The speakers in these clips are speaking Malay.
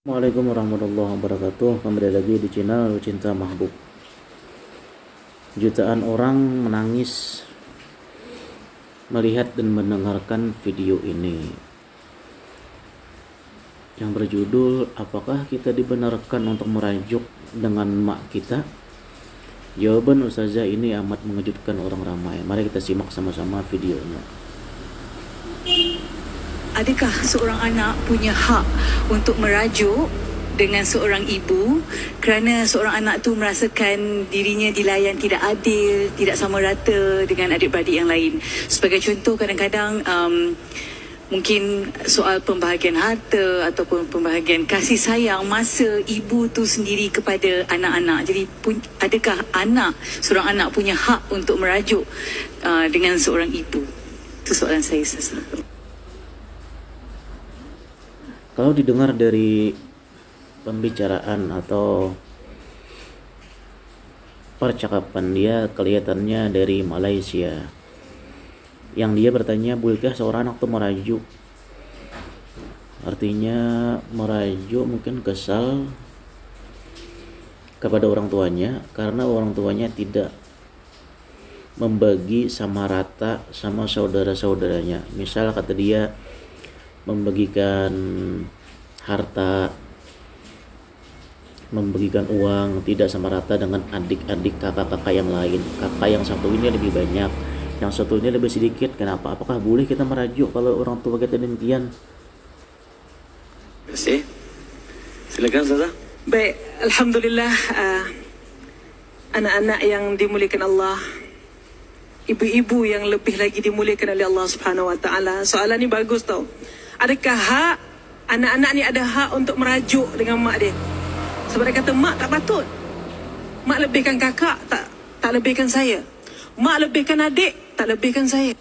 Assalamualaikum warahmatullahi wabarakatuh. Kembali lagi di channel Cinta Mahbub. Jutaan orang menangis melihat dan mendengarkan video ini yang berjudul "Apakah kita dibenarkan untuk merajuk dengan mak kita?" Jawaban Ustazah ini amat mengejutkan orang ramai. Mari kita simak sama-sama videonya. Adakah seorang anak punya hak untuk merajuk dengan seorang ibu kerana seorang anak tu merasakan dirinya dilayan tidak adil, tidak sama rata dengan adik-beradik yang lain? Sebagai contoh, kadang-kadang mungkin soal pembahagian harta ataupun pembahagian kasih sayang masa ibu tu sendiri kepada anak-anak. Jadi adakah seorang anak punya hak untuk merajuk dengan seorang ibu? Itu soalan saya. Kalau didengar dari pembicaraan atau percakapan dia, kelihatannya dari Malaysia, yang dia bertanya, bolehkah seorang anak itu merajuk? Artinya merajuk mungkin kesal kepada orang tuanya karena orang tuanya tidak membagi sama rata sama saudara-saudaranya. Misal kata dia, membagikan harta, membagikan uang tidak sama rata dengan adik-adik kakak-kakak yang lain. Kakak yang satu ini lebih banyak, yang satu ini lebih sedikit. Kenapa? Apakah boleh kita merajuk kalau orang tua kita demikian? Terima kasih. Silakan Ustazah. Baik, Alhamdulillah, anak-anak yang dimuliakan Allah, ibu-ibu yang lebih lagi dimuliakan oleh Allah Subhanahu Wa Taala. Soalan ni bagus tau. Adakah hak anak-anak ni ada hak untuk merajuk dengan mak dia? Sebab dia kata mak tak patut. Mak lebihkan kakak, tak lebihkan saya. Mak lebihkan adik, tak lebihkan saya.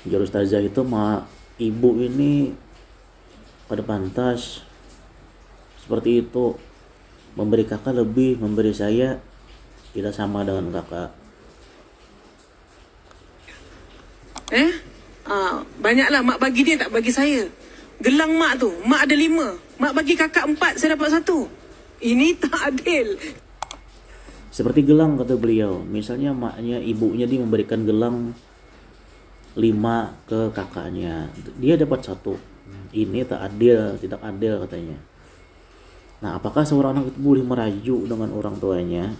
Jurus Ustazah itu, mak ibu ini pada pantas seperti itu, memberi kakak lebih, memberi saya tidak sama dengan kakak. Banyaklah mak bagi dia, tak bagi saya. Gelang mak tu, mak ada 5, mak bagi kakak 4, saya dapat 1. Ini tak adil. Seperti gelang kata beliau, misalnya maknya, ibunya dia memberikan gelang 5 ke kakaknya, dia dapat 1. Ini tak adil, tidak adil katanya. Nah, apakah seorang anak itu boleh merajuk dengan orang tuanya?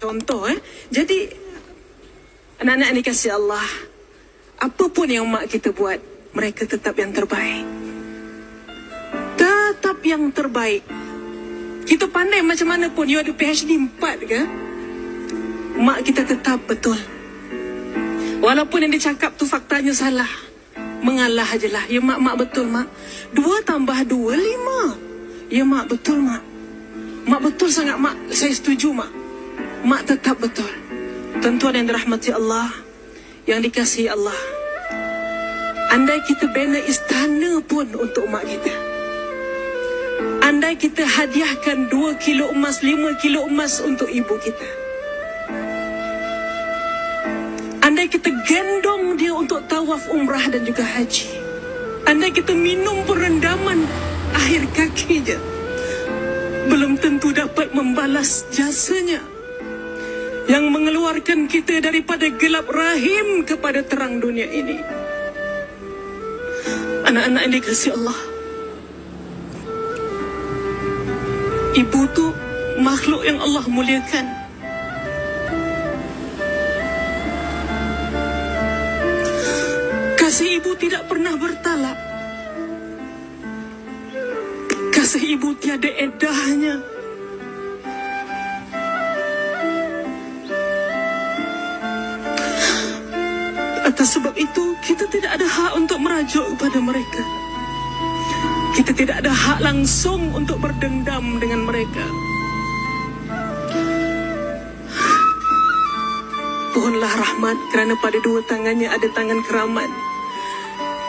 Contoh, jadi anak-anak ni kasih Allah, apapun yang mak kita buat, mereka tetap yang terbaik. Tetap yang terbaik. Kita pandai macam mana pun, you ada PhD 4 ke? Mak kita tetap betul. Walaupun yang dia cakap tu faktanya salah, mengalah ajalah. Ya mak betul mak. 2 tambah 2, 5. Ya mak betul mak. Mak betul sangat mak. Saya setuju mak. Mak tetap betul. Tuan-tuan yang dirahmati Allah, yang dikasihi Allah, andai kita bina istana pun untuk mak kita, andai kita hadiahkan 2 kilo emas, 5 kilo emas untuk ibu kita, andai kita gendong dia untuk tawaf umrah dan juga haji, andai kita minum perendaman akhir kakinya, belum tentu dapat membalas jasanya yang mengeluarkan kita daripada gelap rahim kepada terang dunia ini. Anak-anak yang dikasihi Allah, ibu tu makhluk yang Allah muliakan. Kasih ibu tidak pernah bertalak. Kasih ibu tiada edahnya. Atas sebab itu, kita tidak ada hak untuk merajuk kepada mereka. Kita tidak ada hak langsung untuk berdendam dengan mereka. Pohonlah rahmat kerana pada 2 tangannya ada tangan keramat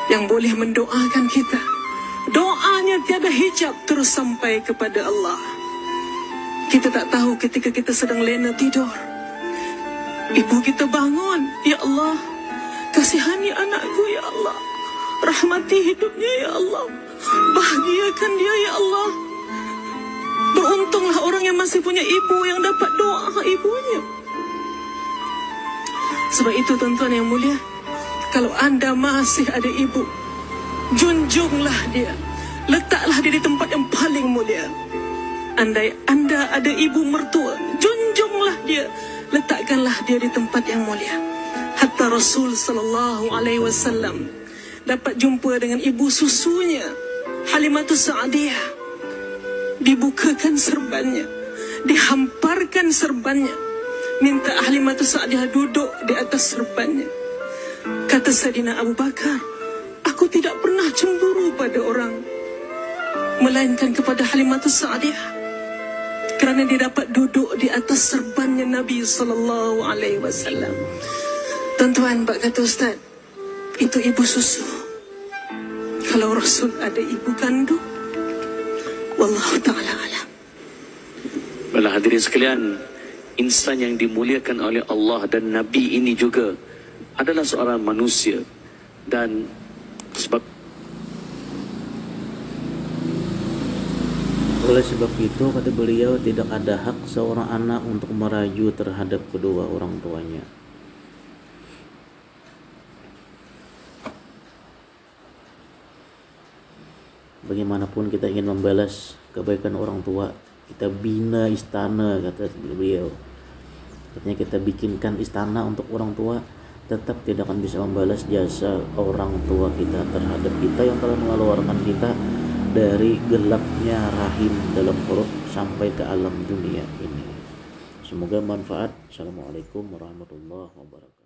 yang boleh mendoakan kita. Doanya tiada hijab, terus sampai kepada Allah. Kita tak tahu ketika kita sedang lena tidur, ibu kita bangun, ya Allah, kasihani anakku ya Allah, rahmati hidupnya ya Allah, bahagia bahagiakan dia ya Allah. Beruntunglah orang yang masih punya ibu yang dapat doa ibunya. Sebab itu tuan-tuan yang mulia, kalau anda masih ada ibu, junjunglah dia. Letaklah dia di tempat yang paling mulia. Andai anda ada ibu mertua, junjunglah dia. Letakkanlah dia di tempat yang mulia. Hatta Rasul sallallahu alaihi wasallam dapat jumpa dengan ibu susunya, Halimatus Sa'diyah. Dibukakan serbannya, dihamparkan serbannya, minta Halimatus Sa'diyah duduk di atas serbannya. Kata Sayyidina Abu Bakar, aku tidak pernah cemburu pada orang, melainkan kepada Halimatus Sa'diyah, kerana dia dapat duduk di atas serbannya Nabi sallallahu alaihi wasallam. Tuan-tuan, bak kata Ustaz, itu ibu susu. Kalau Rasul ada ibu kandung, wallahu ta'ala alam. Baiklah hadirin sekalian, insan yang dimuliakan oleh Allah dan Nabi ini juga adalah seorang manusia. Dan sebab oleh sebab itu kata beliau, tidak ada hak seorang anak untuk merayu terhadap kedua orang tuanya. Bagaimanapun kita ingin membalas kebaikan orang tua, kita bina istana, kata beliau. Katanya kita bikinkan istana untuk orang tua, tetap tidak akan bisa membalas jasa orang tua kita terhadap kita yang telah mengeluarkan kita dari gelapnya rahim dalam perut sampai ke alam dunia ini. Semoga manfaat. Assalamualaikum warahmatullahi wabarakatuh.